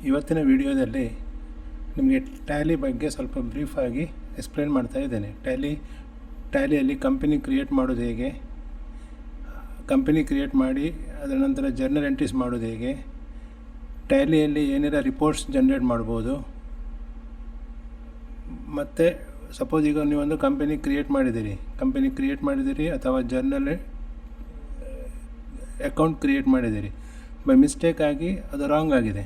ಇವತ್ತಿನ ವಿಡಿಯೋದಲ್ಲಿ ನಿಮಗೆ ಟ್ಯಾಲಿ ಬಗ್ಗೆ ಸ್ವಲ್ಪ ಬ್ರೀಫಾಗಿ ಎಕ್ಸ್ಪ್ಲೇನ್ ಮಾಡ್ತಾ ಇದ್ದೇನೆ. ಟ್ಯಾಲಿಯಲ್ಲಿ ಕಂಪನಿ ಕ್ರಿಯೇಟ್ ಮಾಡೋದು ಹೇಗೆ, ಕಂಪನಿ ಕ್ರಿಯೇಟ್ ಮಾಡಿ ಅದರ ನಂತರ ಜರ್ನಲ್ ಎಂಟ್ರೀಸ್ ಮಾಡೋದು ಹೇಗೆ, ಟ್ಯಾಲಿಯಲ್ಲಿ ಏನೆಲ್ಲ ರಿಪೋರ್ಟ್ಸ್ ಜನ್ರೇಟ್ ಮಾಡ್ಬೋದು, ಮತ್ತು ಸಪೋಸ್ ಈಗ ನೀವೊಂದು ಕಂಪನಿ ಕ್ರಿಯೇಟ್ ಮಾಡಿದ್ದೀರಿ ಅಥವಾ ಜರ್ನಲ್ ಅಕೌಂಟ್ ಕ್ರಿಯೇಟ್ ಮಾಡಿದ್ದೀರಿ, ಬೈ ಮಿಸ್ಟೇಕ್ ಆಗಿ ಅದು ರಾಂಗ್ ಆಗಿದೆ,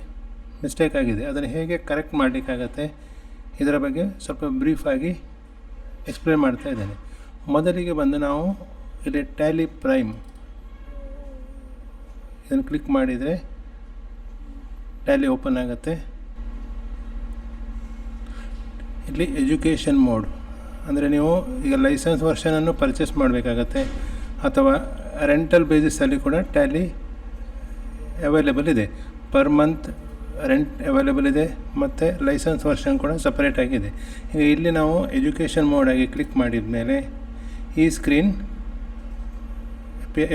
ಅದನ್ನು ಹೇಗೆ ಕರೆಕ್ಟ್ ಮಾಡಲಿಕ್ಕಾಗತ್ತೆ, ಇದರ ಬಗ್ಗೆ ಸ್ವಲ್ಪ ಬ್ರೀಫಾಗಿ ಎಕ್ಸ್ಪ್ಲೇನ್ ಮಾಡ್ತಾ ಇದ್ದೇನೆ. ಮೊದಲಿಗೆ ಬಂದು ನಾವು ಇಲ್ಲಿ ಟ್ಯಾಲಿ ಪ್ರೈಮ್ ಇದನ್ನು ಕ್ಲಿಕ್ ಮಾಡಿದರೆ ಟ್ಯಾಲಿ ಓಪನ್ ಆಗುತ್ತೆ. ಇಲ್ಲಿ ಎಜುಕೇಷನ್ ಮೋಡ್ ಅಂದರೆ ನೀವು ಈಗ ಲೈಸೆನ್ಸ್ ವರ್ಷನನ್ನು ಪರ್ಚೇಸ್ ಮಾಡಬೇಕಾಗತ್ತೆ ಅಥವಾ ರೆಂಟಲ್ ಬೇಸಿಸಲ್ಲಿ ಕೂಡ ಟ್ಯಾಲಿ ಅವೈಲೇಬಲ್ ಇದೆ. ಪರ್ ಮಂತ್ ರೆಂಟ್ ಅವೈಲೇಬಲ್ ಇದೆ ಮತ್ತು ಲೈಸೆನ್ಸ್ ವರ್ಷನ್ ಕೂಡ ಸಪರೇಟ್ ಆಗಿದೆ. ಈಗ ಇಲ್ಲಿ ನಾವು ಎಜುಕೇಷನ್ ಮೋಡಾಗಿ ಕ್ಲಿಕ್ ಮಾಡಿದ ಮೇಲೆ ಈ ಸ್ಕ್ರೀನ್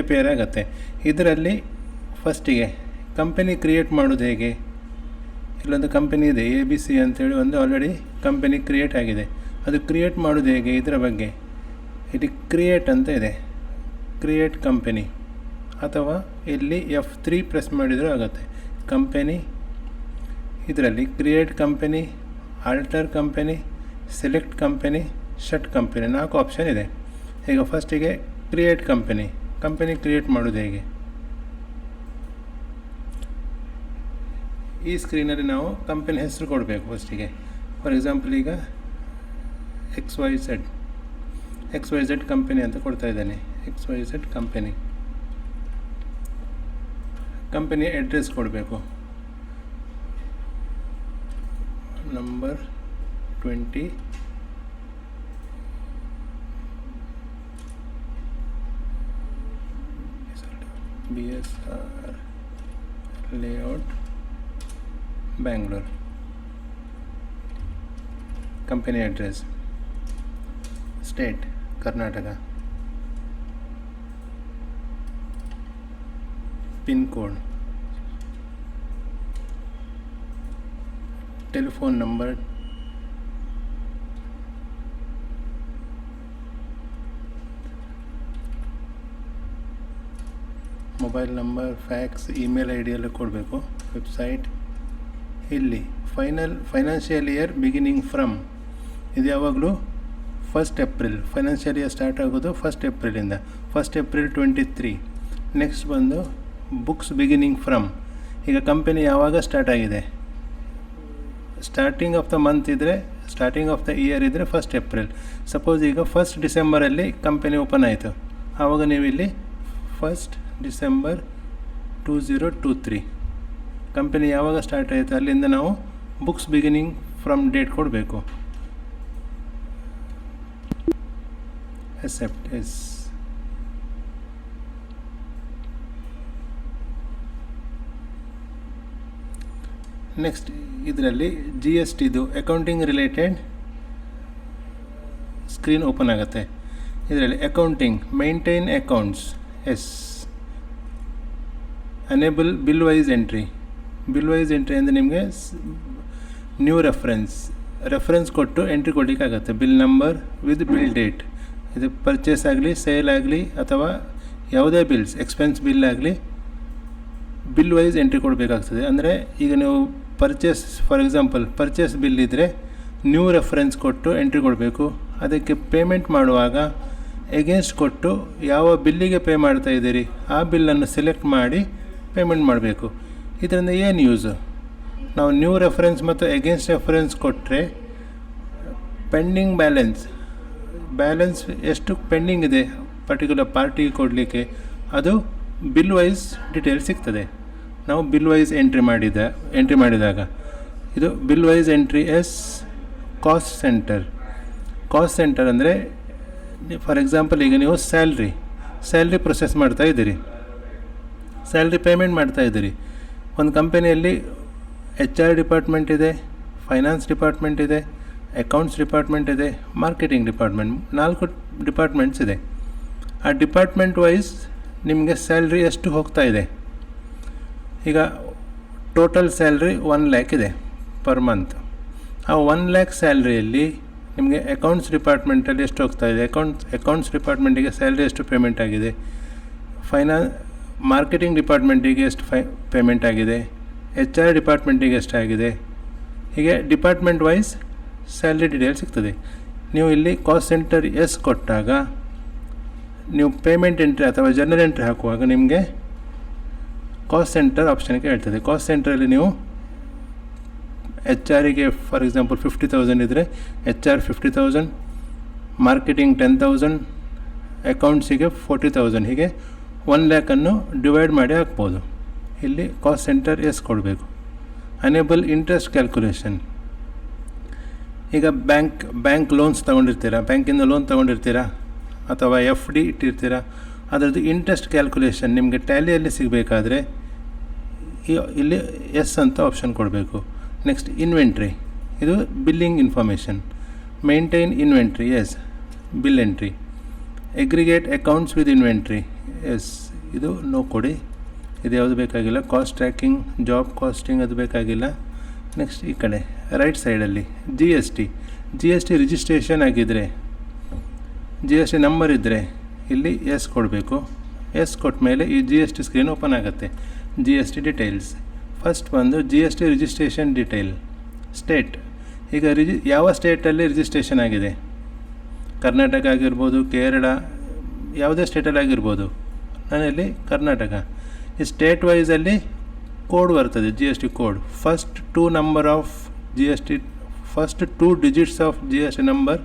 ಅಪಿಯರ್ ಆಗುತ್ತೆ. ಇದರಲ್ಲಿ ಫಸ್ಟಿಗೆ ಕಂಪನಿ ಕ್ರಿಯೇಟ್ ಮಾಡೋದು ಹೇಗೆ, ಇಲ್ಲೊಂದು ಕಂಪನಿ ಇದೆ ABC ಅಂತೇಳಿ ಒಂದು ಆಲ್ರೆಡಿ ಕಂಪನಿ ಕ್ರಿಯೇಟ್ ಆಗಿದೆ. ಅದು ಕ್ರಿಯೇಟ್ ಮಾಡೋದು ಹೇಗೆ ಇದರ ಬಗ್ಗೆ ಇಲ್ಲಿ ಕ್ರಿಯೇಟ್ ಅಂತ ಇದೆ, ಕ್ರಿಯೇಟ್ ಕಂಪನಿ, ಅಥವಾ ಇಲ್ಲಿ F3 ಪ್ರೆಸ್ ಮಾಡಿದರೂ ಆಗುತ್ತೆ. ಕಂಪನಿ ಇದರಲ್ಲಿ create company, alter company, select company, shut company 4 option ಇದೆ. ಈಗ ಫಸ್ಟಿಗೆ ಕ್ರಿಯೇಟ್ ಕಂಪನಿ ಕ್ರಿಯೇಟ್ ಮಾಡೋದು ಹೇಗೆ, ಈ ಸ್ಕ್ರೀನಲ್ಲಿ ನಾವು ಕಂಪನಿ ಹೆಸರು ಕೊಡಬೇಕು. ಫಸ್ಟಿಗೆ ಫಾರ್ ಎಕ್ಸಾಂಪಲ್ ಈಗ XYZ ಕಂಪನಿ ಅಂತ ಕೊಡ್ತಾ ಇದ್ದೇನೆ. XYZ ಕಂಪನಿ ಅಡ್ರೆಸ್ ಕೊಡಬೇಕು. Number 20 BSR layout Bangalore. Company address, state Karnataka, pin code, telephone number, mobile number, fax, email ID ಎಲ್ಲ ಕೊಡಬೇಕು. ವೆಬ್ಸೈಟ್, ಇಲ್ಲಿ ಫೈನಾನ್ಷಿಯಲ್ ಇಯರ್ ಬಿಗಿನಿಂಗ್ ಫ್ರಮ್, ಇದು ಯಾವಾಗಲೂ 1st April. Financial year start ಆಗೋದು 1st ಏಪ್ರಿಲಿಂದ, 1st ಏಪ್ರಿಲ್ 23. ನೆಕ್ಸ್ಟ್ ಬಂದು books beginning from, ಈಗ company ಯಾವಾಗ start ಆಗಿದೆ, ಸ್ಟಾರ್ಟಿಂಗ್ ಆಫ್ ದ ಮಂತ್ ಇದ್ದರೆ, ಸ್ಟಾರ್ಟಿಂಗ್ ಆಫ್ ದ ಇಯರ್ ಇದ್ದರೆ 1st ಏಪ್ರಿಲ್. ಸಪೋಸ್ ಈಗ 1st ಡಿಸೆಂಬರಲ್ಲಿ ಕಂಪನಿ ಓಪನ್ ಆಯಿತು, ಆವಾಗ ನೀವು ಇಲ್ಲಿ 1st ಡಿಸೆಂಬರ್ 2023 ಕಂಪನಿ ಯಾವಾಗ ಸ್ಟಾರ್ಟ್ ಆಯಿತು ಅಲ್ಲಿಂದ ನಾವು ಬುಕ್ಸ್ ಬಿಗಿನಿಂಗ್ ಫ್ರಮ್ ಡೇಟ್ ಕೊಡಬೇಕು. Accept yes. ನೆಕ್ಸ್ಟ್ ಇದರಲ್ಲಿ GSTದು ಅಕೌಂಟಿಂಗ್ ರಿಲೇಟೆಡ್ ಸ್ಕ್ರೀನ್ ಓಪನ್ ಆಗುತ್ತೆ. ಇದರಲ್ಲಿ accounting, maintain accounts, yes. Enable bill wise entry ಅಂದರೆ ನಿಮಗೆ ನ್ಯೂ ರೆಫರೆನ್ಸ್ ಕೊಟ್ಟು ಎಂಟ್ರಿ ಕೊಡಲಿಕ್ಕಾಗತ್ತೆ. Bill number with bill date, ಇದು ಪರ್ಚೇಸ್ ಆಗಲಿ, ಸೇಲ್ ಆಗಲಿ ಅಥವಾ ಯಾವುದೇ ಬಿಲ್ಸ್, ಎಕ್ಸ್ಪೆನ್ಸ್ ಬಿಲ್ ಆಗಲಿ, ಬಿಲ್ ವೈಸ್ ಎಂಟ್ರಿ ಕೊಡಬೇಕಾಗ್ತದೆ. ಅಂದರೆ ಈಗ ನೀವು ಫಾರ್ ಎಕ್ಸಾಂಪಲ್ ಪರ್ಚೇಸ್ ಬಿಲ್ ಇದ್ದರೆ ನ್ಯೂ ರೆಫರೆನ್ಸ್ ಕೊಟ್ಟು ಎಂಟ್ರಿ ಕೊಡಬೇಕು. ಅದಕ್ಕೆ ಪೇಮೆಂಟ್ ಮಾಡುವಾಗ ಎಗೇನ್ಸ್ಟ್ ಕೊಟ್ಟು ಯಾವ ಬಿಲ್ಲಿಗೆ ಪೇ ಮಾಡ್ತಾ ಇದ್ದೀರಿ ಆ ಬಿಲ್ಲನ್ನು ಸೆಲೆಕ್ಟ್ ಮಾಡಿ ಪೇಮೆಂಟ್ ಮಾಡಬೇಕು. ಇದರಿಂದ ಏನು ಯೂಸು, ನಾವು ನ್ಯೂ ರೆಫರೆನ್ಸ್ ಮತ್ತು ಎಗೇನ್ಸ್ಟ್ ರೆಫರೆನ್ಸ್ ಕೊಟ್ಟರೆ ಪೆಂಡಿಂಗ್ ಬ್ಯಾಲೆನ್ಸ್ ಎಷ್ಟು ಪೆಂಡಿಂಗ್ ಇದೆ ಪರ್ಟಿಕ್ಯುಲರ್ ಪಾರ್ಟಿಗೆ ಕೊಡಲಿಕ್ಕೆ, ಅದು ಬಿಲ್ ವೈಸ್ ಡೀಟೇಲ್ ಸಿಗ್ತದೆ. ನಾವು ಬಿಲ್ ವೈಸ್ ಎಂಟ್ರಿ ಮಾಡಿದಾಗ ಇದು bill wise entry yes. Cost center ಅಂದರೆ ಫಾರ್ ಎಕ್ಸಾಂಪಲ್ ಈಗ ನೀವು ಸ್ಯಾಲ್ರಿ ಪ್ರೊಸೆಸ್ ಮಾಡ್ತಾ ಇದ್ದೀರಿ, ಸ್ಯಾಲ್ರಿ ಪೇಮೆಂಟ್ ಮಾಡ್ತಾ ಇದ್ದೀರಿ. ಒಂದು ಕಂಪನಿಯಲ್ಲಿ HR ಡಿಪಾರ್ಟ್ಮೆಂಟ್ ಇದೆ, ಫೈನಾನ್ಸ್ ಡಿಪಾರ್ಟ್ಮೆಂಟ್ ಇದೆ, ಅಕೌಂಟ್ಸ್ ಡಿಪಾರ್ಟ್ಮೆಂಟ್ ಇದೆ, ಮಾರ್ಕೆಟಿಂಗ್ ಡಿಪಾರ್ಟ್ಮೆಂಟ್, 4 ಡಿಪಾರ್ಟ್ಮೆಂಟ್ಸ್ ಇದೆ. ಆ ಡಿಪಾರ್ಟ್ಮೆಂಟ್ ವೈಸ್ ನಿಮಗೆ ಸ್ಯಾಲ್ರಿ ಎಷ್ಟು ಹೋಗ್ತಾ ಇದೆ. ಈಗ ಟೋಟಲ್ ಸ್ಯಾಲ್ರಿ 1 ಲ್ಯಾಕ್ ಇದೆ ಪರ್ ಮಂತ್. ಆ 1 ಲ್ಯಾಕ್ ಸ್ಯಾಲ್ರಿಯಲ್ಲಿ ನಿಮಗೆ ಅಕೌಂಟ್ಸ್ ಡಿಪಾರ್ಟ್ಮೆಂಟಲ್ಲಿ ಎಷ್ಟು ಹೋಗ್ತಾ ಇದೆ, ಅಕೌಂಟ್ಸ್ ಡಿಪಾರ್ಟ್ಮೆಂಟಿಗೆ ಸ್ಯಾಲ್ರಿ ಎಷ್ಟು ಪೇಮೆಂಟ್ ಆಗಿದೆ, ಮಾರ್ಕೆಟಿಂಗ್ ಡಿಪಾರ್ಟ್ಮೆಂಟಿಗೆ ಎಷ್ಟು ಪೇಮೆಂಟ್ ಆಗಿದೆ, HR ಡಿಪಾರ್ಟ್ಮೆಂಟಿಗೆ ಎಷ್ಟಾಗಿದೆ, ಹೀಗೆ ಡಿಪಾರ್ಟ್ಮೆಂಟ್ ವೈಸ್ ಸ್ಯಾಲ್ರಿ ಡೀಟೇಲ್ ಸಿಗ್ತದೆ. ನೀವು ಇಲ್ಲಿ ಕಾಸ್ಟ್ ಸೆಂಟರ್ ಎಸ್ ಕೊಟ್ಟಾಗ ನೀವು ಪೇಮೆಂಟ್ ಎಂಟ್ರಿ ಅಥವಾ ಜರ್ನಲ್ ಎಂಟ್ರಿ ಹಾಕುವಾಗ ನಿಮಗೆ ಕಾಸ್ಟ್ ಸೆಂಟರ್ ಆಪ್ಷನ್ಗೆ ಹೇಳ್ತದೆ. ಕಾಸ್ಟ್ ಸೆಂಟ್ರಲ್ಲಿ ನೀವು HR ಫಾರ್ ಎಕ್ಸಾಂಪಲ್ 50,000 ಇದ್ದರೆ HR 50,000, ಮಾರ್ಕೆಟಿಂಗ್ 10,000, ಅಕೌಂಟ್ಸಿಗೆ 40,000, ಹೀಗೆ 1 ಲ್ಯಾಕನ್ನು ಡಿವೈಡ್ ಮಾಡಿ ಹಾಕ್ಬೋದು. ಇಲ್ಲಿ ಕಾಸ್ಟ್ ಸೆಂಟರ್ ಎಸ್ ಕೊಡಬೇಕು. Enable interest calculation. ಈಗ ಬ್ಯಾಂಕ್ ಲೋನ್ಸ್ ತೊಗೊಂಡಿರ್ತೀರಾ, ಬ್ಯಾಂಕಿಂದ ಲೋನ್ ತೊಗೊಂಡಿರ್ತೀರಾ ಅಥವಾ FD ಇಟ್ಟಿರ್ತೀರಾ, ಅದರದ್ದು ಇಂಟ್ರೆಸ್ಟ್ ಕ್ಯಾಲ್ಕುಲೇಷನ್ ನಿಮಗೆ ಟ್ಯಾಲಿಯಲ್ಲಿ ಸಿಗಬೇಕಾದ್ರೆ ಇಲ್ಲಿ ಎಸ್ ಅಂತ ಆಪ್ಷನ್ ಕೊಡಬೇಕು. ನೆಕ್ಸ್ಟ್ ಇನ್ವೆಂಟ್ರಿ, ಇದು billing information. Maintain inventory, yes. Bill entry. Aggregate accounts with inventory, yes. ಇದು ನೋ ಕೊಡಿ, ಇದು ಯಾವುದು ಬೇಕಾಗಿಲ್ಲ. ಕಾಸ್ಟ್ ಟ್ರ್ಯಾಕಿಂಗ್, ಜಾಬ್ ಕಾಸ್ಟಿಂಗ್ ಅದು ಬೇಕಾಗಿಲ್ಲ. ನೆಕ್ಸ್ಟ್ ಈ ಕಡೆ ರೈಟ್ ಸೈಡಲ್ಲಿ GST ರಿಜಿಸ್ಟ್ರೇಷನ್ ಆಗಿದ್ದರೆ, GST ನಂಬರ್ ಇದ್ದರೆ ಇಲ್ಲಿ ಎಸ್ ಕೊಡಬೇಕು. ಎಸ್ ಕೊಟ್ಟ ಮೇಲೆ ಈ GST ಸ್ಕ್ರೀನ್ ಓಪನ್ ಆಗುತ್ತೆ. GST ಡೀಟೇಲ್ಸ್ ಫಸ್ಟ್ ಬಂದು GST ರಿಜಿಸ್ಟ್ರೇಷನ್ ಡೀಟೇಲ್. ಸ್ಟೇಟ್, ಈಗ ಯಾವ ಸ್ಟೇಟಲ್ಲಿ ರಿಜಿಸ್ಟ್ರೇಷನ್ ಆಗಿದೆ, ಕರ್ನಾಟಕ ಆಗಿರ್ಬೋದು, ಕೇರಳ, ಯಾವುದೇ ಸ್ಟೇಟಲ್ಲಿ ಆಗಿರ್ಬೋದು. ನಾನಲ್ಲಿ ಕರ್ನಾಟಕ. ಈ ಸ್ಟೇಟ್ ವೈಸಲ್ಲಿ ಕೋಡ್ ಬರ್ತದೆ, GST code. First 2 number of GST, first 2 digits of GST number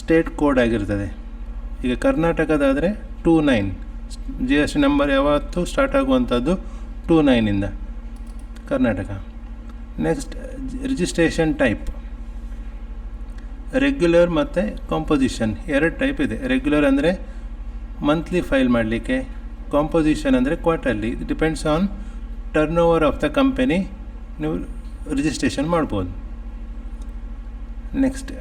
state code ಆಗಿರ್ತದೆ. ಈಗ ಕರ್ನಾಟಕದಾದರೆ 29, GST ನಂಬರ್ ಯಾವತ್ತು ಸ್ಟಾರ್ಟ್ ಆಗುವಂಥದ್ದು 29ಇಂದ Karnataka. Next registration type, regular ಮತ್ತು ಕಾಂಪೋಸಿಷನ್ 2 ಟೈಪ್ ಇದೆ. ರೆಗ್ಯುಲರ್ ಅಂದರೆ ಮಂತ್ಲಿ ಫೈಲ್ ಮಾಡಲಿಕ್ಕೆ, ಕಾಂಪೋಸಿಷನ್ ಅಂದರೆ ಕ್ವಾರ್ಟರ್ಲಿ. ಇದು depends on turnover of the company ನೀವು ರಿಜಿಸ್ಟ್ರೇಷನ್ ಮಾಡ್ಬೋದು. Next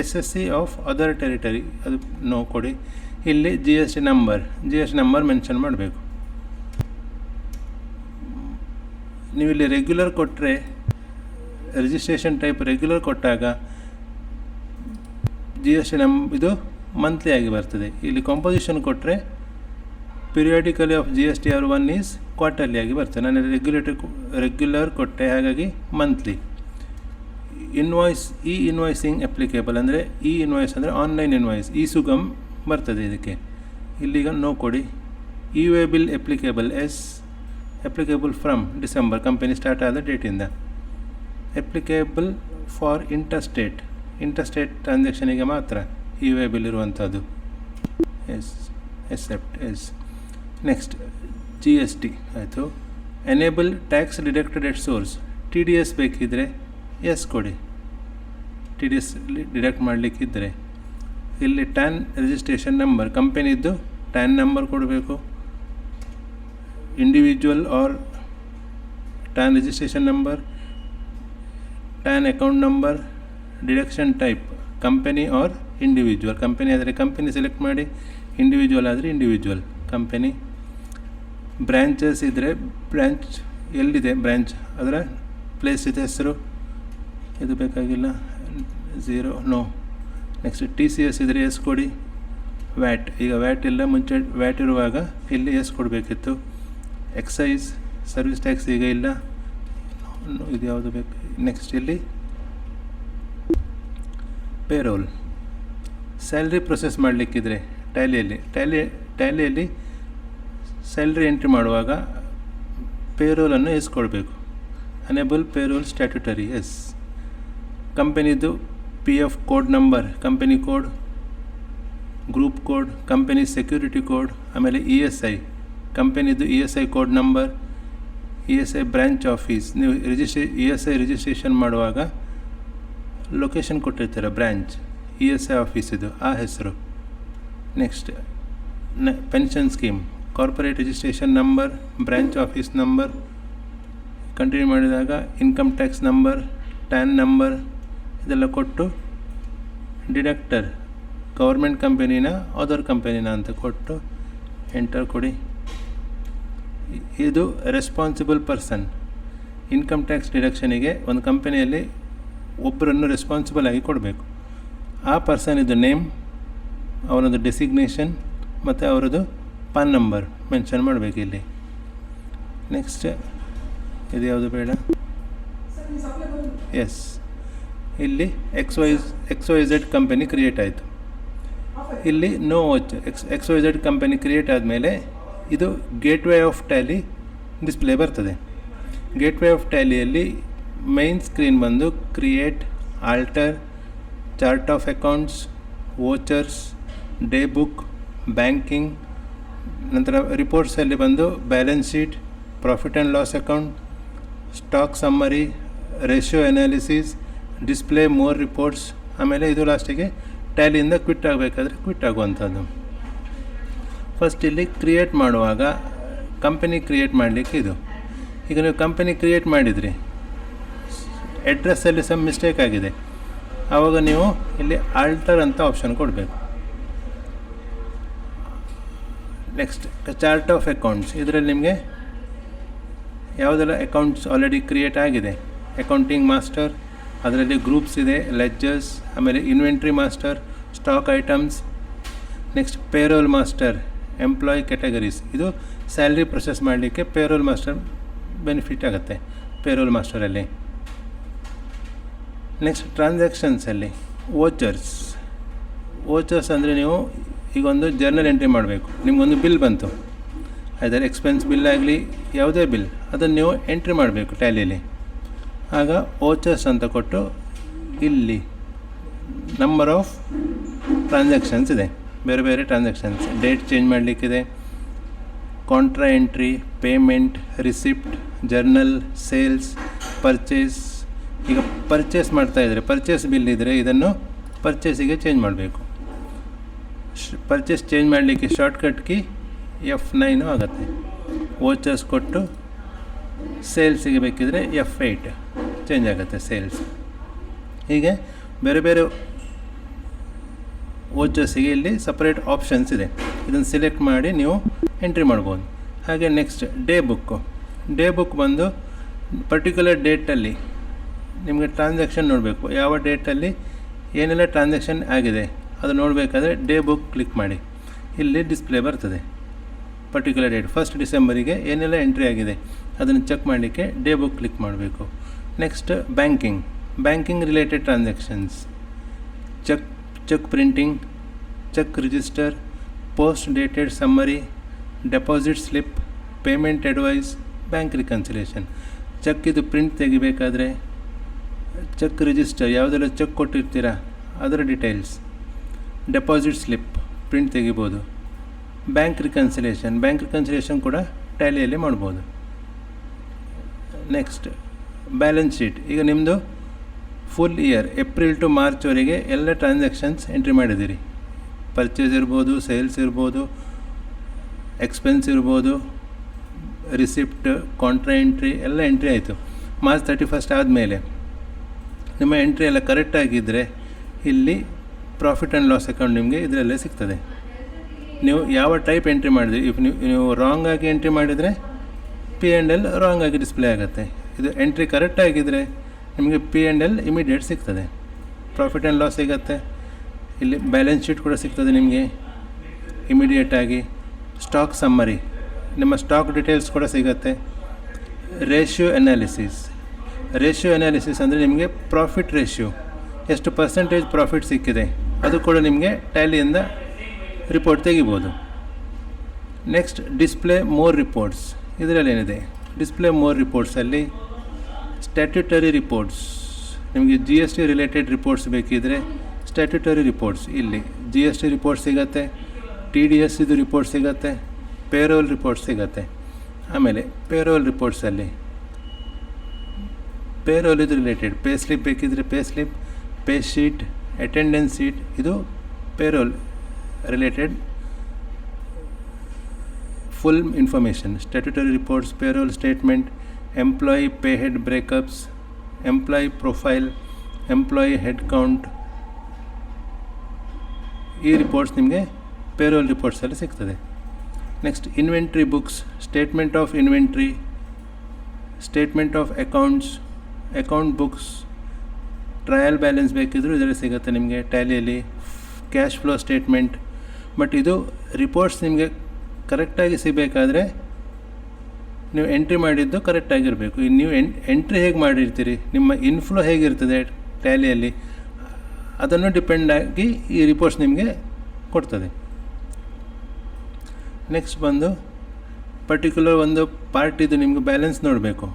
SSC of other territory, ಅದು ನೋ ಕೊಡಿ. ಇಲ್ಲಿ GST ನಂಬರ್ ಮೆನ್ಷನ್ ಮಾಡಬೇಕು. ನೀವು ಇಲ್ಲಿ ರೆಗ್ಯುಲರ್ ಕೊಟ್ಟರೆ, ರಿಜಿಸ್ಟ್ರೇಷನ್ ಟೈಪ್ ರೆಗ್ಯುಲರ್ ಕೊಟ್ಟಾಗ GST ಇದು ಮಂತ್ಲಿ ಆಗಿ ಬರ್ತದೆ. ಇಲ್ಲಿ ಕಾಂಪೋಸಿಷನ್ ಕೊಟ್ಟರೆ periodically of GSTR1 is quarterly ಆಗಿ ಬರ್ತದೆ. ನಾನು ರೆಗ್ಯುಲರ್ ಕೊಟ್ಟೆ, ಹಾಗಾಗಿ ಮಂತ್ಲಿ. ಇನ್ವಾಯ್ಸಿಂಗ್ ಅಪ್ಲಿಕೇಬಲ್ ಅಂದರೆ ಇನ್ವಾಯ್ಸ್ ಅಂದರೆ ಆನ್ಲೈನ್ ಇನ್ವಾಯ್ಸ್, ಸುಗಮ್ ಬರ್ತದೆ ಇದಕ್ಕೆ. ಇಲ್ಲಿಗ ನೋ ಕೊಡಿ. Way bill applicable, yes. Applicable from December, company start ಆದ ಡೇಟಿಂದ. ಅಪ್ಲಿಕೇಬಲ್ ಫಾರ್ ಇಂಟರ್ಸ್ಟೇಟ್ ಟ್ರಾನ್ಸಾಕ್ಷನಿಗೆ ಮಾತ್ರ ವೇ ಬಿಲ್ ಇರುವಂಥದ್ದು, yes. Accept, yes. Next GST ಆಯಿತು. Enable tax deducted at source, TDS ಬೇಕಿದ್ದರೆ ಎಸ್ ಕೊಡಿ. TDS ಡಿಡಕ್ಟ್ ಮಾಡಲಿಕ್ಕಿದ್ದರೆ ಇಲ್ಲಿ ಟ್ಯಾನ್ ರಿಜಿಸ್ಟ್ರೇಷನ್ ನಂಬರ್, ಕಂಪನಿದ್ದು ಟ್ಯಾನ್ ನಂಬರ್ ಕೊಡಬೇಕು. Individual or TAN registration number, TAN account number, deduction type company or individual. Company ಆದರೆ company select ಮಾಡಿ, individual ಆದರೆ individual company. Branches ಇದ್ದರೆ ಬ್ರ್ಯಾಂಚ್ ಎಲ್ಲಿದೆ, ಬ್ರ್ಯಾಂಚ್ ಅದರ ಪ್ಲೇಸ್ ಇದೆ, ಹೆಸರು. ಇದು ಬೇಕಾಗಿಲ್ಲ, 0, ನೋ. ನೆಕ್ಸ್ಟ್ TCS ಇದ್ದರೆ ಎಸ್ ಕೊಡಿ. ವ್ಯಾಟ್, ಈಗ ವ್ಯಾಟ್ ಇಲ್ಲ, ಮುಂಚೆ ವ್ಯಾಟ್ ಇರುವಾಗ ಇಲ್ಲಿ ಎಸ್ ಕೊಡಬೇಕಿತ್ತು. ಎಕ್ಸೈಸ್, ಸರ್ವಿಸ್ ಟ್ಯಾಕ್ಸ್ ಈಗ ಇಲ್ಲ, ಇದು ಯಾವುದು ಬೇಕು. ನೆಕ್ಸ್ಟ್ ಇಲ್ಲಿ ಪೇರೋಲ್, ಸ್ಯಾಲ್ರಿ ಪ್ರೊಸೆಸ್ ಮಾಡಲಿಕ್ಕಿದ್ರೆ ಟ್ಯಾಲಿಯಲ್ಲಿ ಸ್ಯಾಲ್ರಿ ಎಂಟ್ರಿ ಮಾಡುವಾಗ ಪೇರೋಲನ್ನು ಎಸ್ ಕೊಡಬೇಕು. Enable payroll statutory, yes. ಕಂಪನಿದು PF code number, company code, group code, company security code, ಆಮೇಲೆ ESI, ಕಂಪನಿದು ESI code number, ESI branch office. ನೀವು ESI ರಿಜಿಸ್ಟ್ರೇಷನ್ ಮಾಡುವಾಗ ಲೊಕೇಶನ್ ಕೊಟ್ಟಿರ್ತೀರ, ಬ್ರ್ಯಾಂಚ್ ESI ಆಫೀಸಿದು ಆ ಹೆಸರು. Next pension scheme, corporate registration number, branch office number. Continue ಮಾಡಿದಾಗ income tax number, TAN number ಇದೆಲ್ಲ ಕೊಟ್ಟು ಡಿಡಕ್ಟರ್ ಗೌರ್ಮೆಂಟ್ ಕಂಪನಿನ ಅದರ್ ಕಂಪನಿನ ಅಂತ ಕೊಟ್ಟು ಎಂಟರ್ ಕೊಡಿ. ಇದು ರೆಸ್ಪಾನ್ಸಿಬಲ್ ಪರ್ಸನ್. ಇನ್ಕಮ್ ಟ್ಯಾಕ್ಸ್ ಡಿಡಕ್ಷನಿಗೆ ಒಂದು ಕಂಪನಿಯಲ್ಲಿ ಒಬ್ಬರನ್ನು ರೆಸ್ಪಾನ್ಸಿಬಲ್ ಆಗಿ ಕೊಡಬೇಕು. ಆ ಪರ್ಸನ್ ಇದು ನೇಮ್, ಅವನದು ಡೆಸಿಗ್ನೇಷನ್ ಮತ್ತು ಅವರದು ಪಾನ್ ನಂಬರ್ ಮೆನ್ಷನ್ ಮಾಡಬೇಕು ಇಲ್ಲಿ. ನೆಕ್ಸ್ಟ್ ಇದು ಯಾವುದು ಬೇಡ, ಎಸ್, ಇಲ್ಲಿ X Y Z company create ಆಯಿತು. ಇಲ್ಲಿ no watch X Y Z company create ಆದಮೇಲೆ ಇದು ಗೇಟ್ವೇ ಆಫ್ ಟ್ಯಾಲಿ ಡಿಸ್ಪ್ಲೇ ಬರ್ತದೆ. ಗೇಟ್ವೇ ಆಫ್ ಟ್ಯಾಲಿಯಲ್ಲಿ ಮೈನ್ ಸ್ಕ್ರೀನ್ ಬಂದು create, alter, chart of accounts, vouchers, day book, banking, ನಂತರ ರಿಪೋರ್ಟ್ಸಲ್ಲಿ ಬಂದು balance sheet, profit and loss account, stock summary, ratio analysis, display more reports. ಆಮೇಲೆ ಇದು ಲಾಸ್ಟಿಗೆ ಟ್ಯಾಲಿಯಿಂದ ಕ್ವಿಟ್ ಆಗಬೇಕಾದ್ರೆ ಕ್ವಿಟ್ ಆಗುವಂಥದ್ದು. ಫಸ್ಟ್ ಇಲ್ಲಿ ಕ್ರಿಯೇಟ್ ಮಾಡುವಾಗ ಕಂಪನಿ ಕ್ರಿಯೇಟ್ ಮಾಡಲಿಕ್ಕೆ ಇದು. ಈಗ ನೀವು ಕಂಪನಿ ಕ್ರಿಯೇಟ್ ಮಾಡಿದ್ರಿ, ಅಡ್ರೆಸ್ಸಲ್ಲಿ ಸಮ್ ಮಿಸ್ಟೇಕ್ ಆಗಿದೆ, ಆವಾಗ ನೀವು ಇಲ್ಲಿ ಆಲ್ಟರ್ ಅಂತ ಆಪ್ಷನ್ ಕೊಡಬೇಕು. ನೆಕ್ಸ್ಟ್ ಚಾರ್ಟ್ ಆಫ್ ಅಕೌಂಟ್ಸ್, ಇದರಲ್ಲಿ ನಿಮಗೆ ಯಾವುದೆಲ್ಲ ಅಕೌಂಟ್ಸ್ ಆಲ್ರೆಡಿ ಕ್ರಿಯೇಟ್ ಆಗಿದೆ, ಅಕೌಂಟಿಂಗ್ ಮಾಸ್ಟರ್, ಅದರಲ್ಲಿ ಗ್ರೂಪ್ಸ್ ಇದೆ, ಲೆಡ್ಜರ್ಸ್, ಆಮೇಲೆ inventory master, stock items. Next payroll master, employee categories, ಇದು ಸ್ಯಾಲ್ರಿ ಪ್ರೊಸೆಸ್ ಮಾಡಲಿಕ್ಕೆ ಪೇರೋಲ್ ಮಾಸ್ಟರ್ ಬೆನಿಫಿಟ್ ಆಗುತ್ತೆ ಪೇರೋಲ್ ಮಾಸ್ಟರಲ್ಲಿ. ನೆಕ್ಸ್ಟ್ ಟ್ರಾನ್ಸಾಕ್ಷನ್ಸಲ್ಲಿ ವೋಚರ್ಸ್ ಅಂದರೆ ನೀವು ಈಗ ಒಂದು ಜರ್ನಲ್ ಎಂಟ್ರಿ ಮಾಡಬೇಕು. ನಿಮಗೊಂದು ಬಿಲ್ ಬಂತು, ಅದರ ಎಕ್ಸ್ಪೆನ್ಸ್ ಬಿಲ್ ಆಗಲಿ ಯಾವುದೇ ಬಿಲ್, ಅದನ್ನು ನೀವು ಎಂಟ್ರಿ ಮಾಡಬೇಕು ಟ್ಯಾಲಿಯಲ್ಲಿ. ಆಗ ವೋಚರ್ಸ್ ಅಂತ ಕೊಟ್ಟು ಇಲ್ಲಿ ನಂಬರ್ ಆಫ್ ಟ್ರಾನ್ಸಾಕ್ಷನ್ಸ್ ಇದೆ, ಬೇರೆ ಬೇರೆ ಟ್ರಾನ್ಸಾಕ್ಷನ್ಸ್, ಡೇಟ್ ಚೇಂಜ್ ಮಾಡಲಿಕ್ಕಿದೆ, contra entry, payment, receipt, journal, sales, purchase. ಈಗ ಪರ್ಚೇಸ್ ಮಾಡ್ತಾಯಿದ್ರೆ ಪರ್ಚೇಸ್ ಬಿಲ್ ಇದ್ದರೆ ಇದನ್ನು ಪರ್ಚೇಸಿಗೆ ಚೇಂಜ್ ಮಾಡಬೇಕು. ಪರ್ಚೇಸ್ ಚೇಂಜ್ ಮಾಡಲಿಕ್ಕೆ ಶಾರ್ಟ್ಕಟ್ ಕೀ F9 ಆಗುತ್ತೆ. ವೋಚರ್ಸ್ ಕೊಟ್ಟು ಸೇಲ್ಸಿಗೆ ಬೇಕಿದ್ರೆ F8 ಚೇಂಜ್ ಆಗುತ್ತೆ ಸೇಲ್ಸ್. ಹೀಗೆ ಬೇರೆ ಬೇರೆ ವೋಚರ್ಸಿಗೆ ಇಲ್ಲಿ ಸಪ್ರೇಟ್ ಆಪ್ಷನ್ಸ್ ಇದೆ, ಇದನ್ನು ಸಿಲೆಕ್ಟ್ ಮಾಡಿ ನೀವು ಎಂಟ್ರಿ ಮಾಡ್ಬೋದು. ಹಾಗೆ ನೆಕ್ಸ್ಟ್ ಡೇ ಬುಕ್ ಬಂದು ಪರ್ಟಿಕ್ಯುಲರ್ ಡೇಟಲ್ಲಿ ನಿಮಗೆ ಟ್ರಾನ್ಸಾಕ್ಷನ್ ನೋಡಬೇಕು, ಯಾವ ಡೇಟಲ್ಲಿ ಏನೆಲ್ಲ ಟ್ರಾನ್ಸಾಕ್ಷನ್ ಆಗಿದೆ ಅದು ನೋಡಬೇಕಾದ್ರೆ ಡೇ ಬುಕ್ ಕ್ಲಿಕ್ ಮಾಡಿ, ಇಲ್ಲಿ ಡಿಸ್ಪ್ಲೇ ಬರ್ತದೆ. ಪರ್ಟಿಕ್ಯುಲರ್ ಡೇಟ್ 1 ಡಿಸೆಂಬರಿಗೆ ಏನೆಲ್ಲ ಎಂಟ್ರಿ ಆಗಿದೆ ಅದನ್ನು ಚೆಕ್ ಮಾಡಲಿಕ್ಕೆ ಡೇ ಬುಕ್ ಕ್ಲಿಕ್ ಮಾಡಬೇಕು. Next banking related transactions, cheque printing, cheque register, post dated summary, deposit slip, payment advice, bank reconciliation. Cheque ಇದು ಪ್ರಿಂಟ್ ತೆಗಿಬೇಕಾದ್ರೆ ಚೆಕ್ ರಿಜಿಸ್ಟರ್, ಯಾವುದೆಲ್ಲ ಚೆಕ್ ಕೊಟ್ಟಿರ್ತೀರ ಅದರ ಡೀಟೇಲ್ಸ್, ಡೆಪಾಸಿಟ್ ಸ್ಲಿಪ್ ಪ್ರಿಂಟ್ ತೆಗಿಬೋದು, ಬ್ಯಾಂಕ್ ರಿಕನ್ಸಿಲೇಷನ್ ಕೂಡ ಟ್ಯಾಲಿಯಲ್ಲಿ ಮಾಡ್ಬೋದು. ನೆಕ್ಸ್ಟ್ ಬ್ಯಾಲೆನ್ಸ್ ಶೀಟ್, ಈಗ ನಿಮ್ಮದು ಫುಲ್ ಇಯರ್ ಏಪ್ರಿಲ್ ಟು ಮಾರ್ಚ್ವರೆಗೆ ಎಲ್ಲ ಟ್ರಾನ್ಸಾಕ್ಷನ್ಸ್ ಎಂಟ್ರಿ ಮಾಡಿದ್ದೀರಿ. ಪರ್ಚೇಸ್ ಇರ್ಬೋದು, ಸೇಲ್ಸ್ ಇರ್ಬೋದು, ಎಕ್ಸ್ಪೆನ್ಸ್ ಇರ್ಬೋದು, ರಿಸಿಪ್ಟ್, ಕಾಂಟ್ರಾ ಎಂಟ್ರಿ ಎಲ್ಲ ಎಂಟ್ರಿ ಆಯಿತು. ಮಾರ್ಚ್ 31 ಆದಮೇಲೆ ನಿಮ್ಮ ಎಂಟ್ರಿ ಎಲ್ಲ ಕರೆಕ್ಟಾಗಿದ್ದರೆ ಇಲ್ಲಿ ಪ್ರಾಫಿಟ್ ಆ್ಯಂಡ್ ಲಾಸ್ ಅಕೌಂಟ್ ನಿಮಗೆ ಇದರಲ್ಲೇ ಸಿಗ್ತದೆ. ನೀವು ಯಾವ ಟೈಪ್ ಎಂಟ್ರಿ ಮಾಡಿದ್ರಿ, ಇಫ್ ನೀವು ರಾಂಗ್ ಆಗಿ ಎಂಟ್ರಿ ಮಾಡಿದರೆ P&L ರಾಂಗ್ ಆಗಿ ಡಿಸ್ಪ್ಲೇ ಆಗುತ್ತೆ. ಇದು ಎಂಟ್ರಿ ಕರೆಕ್ಟಾಗಿದ್ದರೆ ನಿಮಗೆ P&L ಇಮಿಡಿಯೇಟ್ ಸಿಗ್ತದೆ, ಪ್ರಾಫಿಟ್ ಆ್ಯಂಡ್ ಲಾಸ್ ಸಿಗುತ್ತೆ. ಇಲ್ಲಿ ಬ್ಯಾಲೆನ್ಸ್ ಶೀಟ್ ಕೂಡ ಸಿಗ್ತದೆ ನಿಮಗೆ ಇಮಿಡಿಯೇಟಾಗಿ. ಸ್ಟಾಕ್ ಸಮ್ಮರಿ, ನಿಮ್ಮ ಸ್ಟಾಕ್ ಡೀಟೇಲ್ಸ್ ಕೂಡ ಸಿಗುತ್ತೆ. ರೇಷಿಯೋ ಅನಾಲಿಸಿಸ್ ಅಂದರೆ ನಿಮಗೆ ಪ್ರಾಫಿಟ್ ರೇಷಿಯೋ, ಎಷ್ಟು ಪರ್ಸೆಂಟೇಜ್ ಪ್ರಾಫಿಟ್ ಸಿಕ್ಕಿದೆ ಅದು ಕೂಡ ನಿಮಗೆ ಟ್ಯಾಲಿಯಿಂದ ರಿಪೋರ್ಟ್ ತೆಗಿಬೋದು. ನೆಕ್ಸ್ಟ್ ಡಿಸ್ಪ್ಲೇ ಮೋರ್ ರಿಪೋರ್ಟ್ಸ್, ಇದರಲ್ಲಿ ಏನಿದೆ ಡಿಸ್ಪ್ಲೇ ಮೋರ್ ರಿಪೋರ್ಟ್ಸಲ್ಲಿ ಸ್ಟ್ಯಾಟ್ಯುಟರಿ ರಿಪೋರ್ಟ್ಸ್, ನಿಮಗೆ GST ರಿಲೇಟೆಡ್ ರಿಪೋರ್ಟ್ಸ್ ಬೇಕಿದ್ದರೆ ಸ್ಟ್ಯಾಟ್ಯುಟರಿ ರಿಪೋರ್ಟ್ಸ್, ಇಲ್ಲಿ GST ರಿಪೋರ್ಟ್ ಸಿಗುತ್ತೆ, TDS ಇದು ರಿಪೋರ್ಟ್ ಸಿಗುತ್ತೆ, ಪೇರೋಲ್ ರಿಪೋರ್ಟ್ ಸಿಗುತ್ತೆ. ಆಮೇಲೆ ಪೇರೋಲ್ ರಿಪೋರ್ಟ್ಸಲ್ಲಿ ಪೇರೋಲ್ ಇದು ರಿಲೇಟೆಡ್ ಪೇ ಸ್ಲಿಪ್ ಬೇಕಿದ್ದರೆ pay slip, pay sheet, attendance sheet, ಇದು payroll related full information. Statutory reports, payroll statement, employee pay head breakups, employee profile, employee head count, ಈ reports ನಿಮಗೆ payroll ರಿಪೋರ್ಟ್ಸಲ್ಲಿ ಸಿಗ್ತದೆ. Next inventory books, statement of inventory, statement of accounts, account books, trial balance ಬೇಕಿದ್ರೂ ಇದರಲ್ಲಿ ಸಿಗುತ್ತೆ ನಿಮಗೆ ಟ್ಯಾಲಿಯಲ್ಲಿ, cash flow statement. But ಇದು reports ನಿಮಗೆ ಕರೆಕ್ಟಾಗಿ ಸಿಗಬೇಕಾದ್ರೆ ನೀವು ಎಂಟ್ರಿ ಮಾಡಿದ್ದು ಕರೆಕ್ಟಾಗಿರಬೇಕು. ನೀವು ಎಂಟ್ರಿ ಹೇಗೆ ಮಾಡಿರ್ತೀರಿ, ನಿಮ್ಮ ಇನ್ಫ್ಲೋ ಹೇಗಿರ್ತದೆ ಟ್ಯಾಲಿಯಲ್ಲಿ, ಅದನ್ನು ಡಿಪೆಂಡಾಗಿ ಈ ರಿಪೋರ್ಟ್ಸ್ ನಿಮಗೆ ಕೊಡ್ತದೆ. ನೆಕ್ಸ್ಟ್ ಬಂದು ಪರ್ಟಿಕ್ಯುಲರ್ ಒಂದು ಪಾರ್ಟಿದು ನಿಮಗೆ ಬ್ಯಾಲೆನ್ಸ್ ನೋಡಬೇಕು,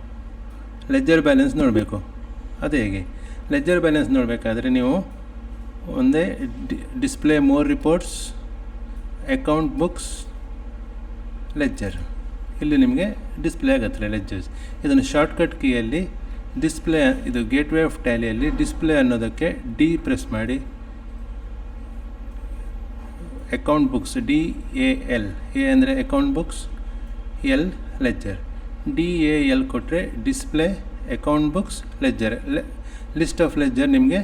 ಲೆಜ್ಜರ್ ಬ್ಯಾಲೆನ್ಸ್ ನೋಡಬೇಕು. ಅದು ಹೇಗೆ, ಲೆಜ್ಜರ್ ಬ್ಯಾಲೆನ್ಸ್ ನೋಡಬೇಕಾದ್ರೆ ನೀವು ಒಂದೇ display more reports, account books, ledger, ಇಲ್ಲಿ ನಿಮಗೆ ಡಿಸ್ಪ್ಲೇ ಆಗುತ್ತೆ ಲೆಜ್ಜರ್ಸ್. ಇದನ್ನು ಶಾರ್ಟ್ಕಟ್ ಕೀಯಲ್ಲಿ ಡಿಸ್ಪ್ಲೇ, ಇದು ಗೇಟ್ವೇ ಆಫ್ ಟ್ಯಾಲಿಯಲ್ಲಿ ಡಿಸ್ಪ್ಲೇ ಅನ್ನೋದಕ್ಕೆ ಡಿ ಪ್ರೆಸ್ ಮಾಡಿ, ಅಕೌಂಟ್ ಬುಕ್ಸ್ DAL, ಎ ಅಂದರೆ account books, L ledger, DAL ಕೊಟ್ಟರೆ display account books ledger, list of ledger ನಿಮಗೆ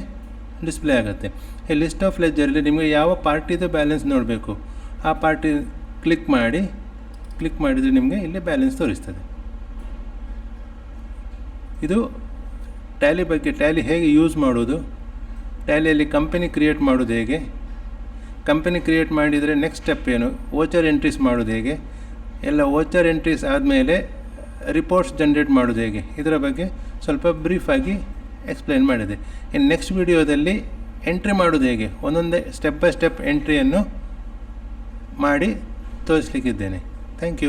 ಡಿಸ್ಪ್ಲೇ ಆಗುತ್ತೆ. ಈ ಲಿಸ್ಟ್ ಆಫ್ ಲೆಜ್ಜರಲ್ಲಿ ನಿಮಗೆ ಯಾವ ಪಾರ್ಟಿದು ಬ್ಯಾಲೆನ್ಸ್ ನೋಡಬೇಕು ಆ ಪಾರ್ಟಿ ಕ್ಲಿಕ್ ಮಾಡಿದರೆ ನಿಮಗೆ ಇಲ್ಲಿ ಬ್ಯಾಲೆನ್ಸ್ ತೋರಿಸ್ತದೆ. ಇದು ಟ್ಯಾಲಿ ಬಗ್ಗೆ, ಟ್ಯಾಲಿ ಹೇಗೆ ಯೂಸ್ ಮಾಡೋದು, ಟ್ಯಾಲಿಯಲ್ಲಿ ಕಂಪನಿ ಕ್ರಿಯೇಟ್ ಮಾಡೋದು ಹೇಗೆ, ಕಂಪನಿ ಕ್ರಿಯೇಟ್ ಮಾಡಿದರೆ ನೆಕ್ಸ್ಟ್ ಸ್ಟೆಪ್ ಏನು, ವೋಚರ್ ಎಂಟ್ರೀಸ್ ಮಾಡೋದು ಹೇಗೆ, ಎಲ್ಲ ವೋಚರ್ ಎಂಟ್ರೀಸ್ ಆದಮೇಲೆ ರಿಪೋರ್ಟ್ಸ್ ಜನ್ರೇಟ್ ಮಾಡೋದು ಹೇಗೆ, ಇದರ ಬಗ್ಗೆ ಸ್ವಲ್ಪ ಬ್ರೀಫಾಗಿ ಎಕ್ಸ್ಪ್ಲೈನ್ ಮಾಡಿದೆ. ಇನ್ನು ನೆಕ್ಸ್ಟ್ ವಿಡಿಯೋದಲ್ಲಿ ಎಂಟ್ರಿ ಮಾಡೋದು ಹೇಗೆ, ಒಂದೊಂದೇ ಸ್ಟೆಪ್ ಬೈ ಸ್ಟೆಪ್ ಎಂಟ್ರಿಯನ್ನು ಮಾಡಿ ತೋರಿಸಲಿಕ್ಕಿದ್ದೇನೆ. Thank you.